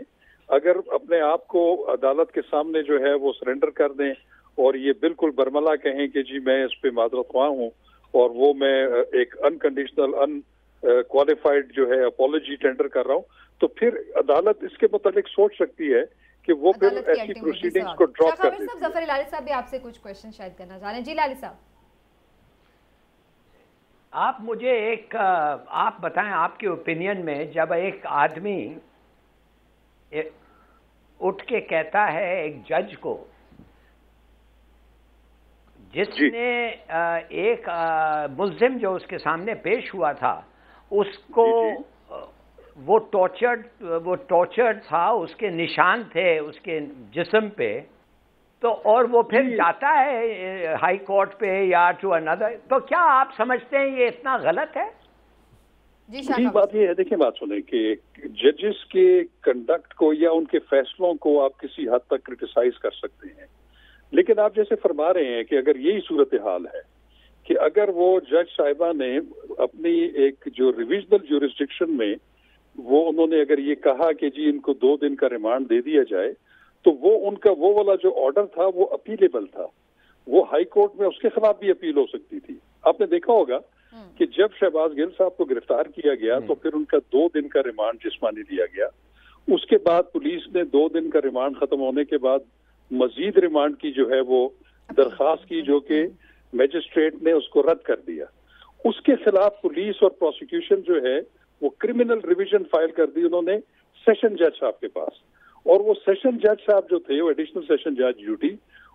اگر اپنے آپ کو عدالت کے سامنے جو ہے وہ سرنڈر کر دیں اور یہ بالکل برملا کہیں کہ جی میں اس پہ معذرت خواہ ہوں اور وہ میں ایک انکنڈیشنل کوالیفائڈ جو ہے اپالوجی ٹینڈر کر رہا ہوں، تو پھر عدالت اس کے متعلق سوچ سکتی ہے کہ وہ پھر ایسی پروسیڈنگز کو ڈراپ کر دیتی ہے. ظفر لالی صاحب بھی آپ سے کچھ کوشچن شاید کرنا چاہ رہے ہیں. جی لالی صاحب، آپ مجھے ایک آپ بتائیں آپ کے اوپینین میں جب ایک آدمی اٹھ کے کہتا ہے ایک جج کو جس نے ایک ملزم جو اس کے سامنے پیش ہوا تھا اس کو وہ ٹارچرڈ تھا، اس کے نشان تھے اس کے جسم پہ، تو اور وہ پھر جاتا ہے ہائی کورٹ پہ یا ٹو اندر، تو کیا آپ سمجھتے ہیں یہ اتنا غلط ہے؟ جی بات یہ ہے، دیکھیں بات سنیں کہ ججز کے کنڈکٹ کو یا ان کے فیصلوں کو آپ کسی حد تک کرٹیسائز کر سکتے ہیں، لیکن آپ جیسے فرما رہے ہیں کہ اگر یہی صورتحال ہے کہ اگر وہ جج صاحبہ نے اپنی ایک جو ریویژنل جورسڈکشن میں وہ انہوں نے اگر یہ کہا کہ جی ان کو 2 دن کا ریمانڈ دے دیا جائے، تو وہ ان کا وہ والا جو آرڈر تھا وہ اپیلیبل تھا، وہ ہائی کورٹ میں اس کے خلاف بھی اپیل ہو سکتی تھی. آپ نے دیکھا ہوگا کہ جب شہباز گل صاحب کو گرفتار کیا گیا تو پھر ان کا 2 دن کا ریمانڈ جسمانی لیا گیا. اس کے بعد پولیس نے 2 دن کا ریمانڈ ختم ہونے کے بعد مزید ریمانڈ کی جو ہے وہ درخواست کی، جو کہ میجسٹریٹ نے اس کو رد کر دیا. اس کے خلاف پولیس اور پروسیکیوشن جو ہے وہ کرمنل ریویژن فائل کر دی انہوں نے سیشن جج صاحب کے پاس، اور وہ سیشن جج صاحب جو تھے وہ ایڈیشنل سیشن جج ڈیوٹی،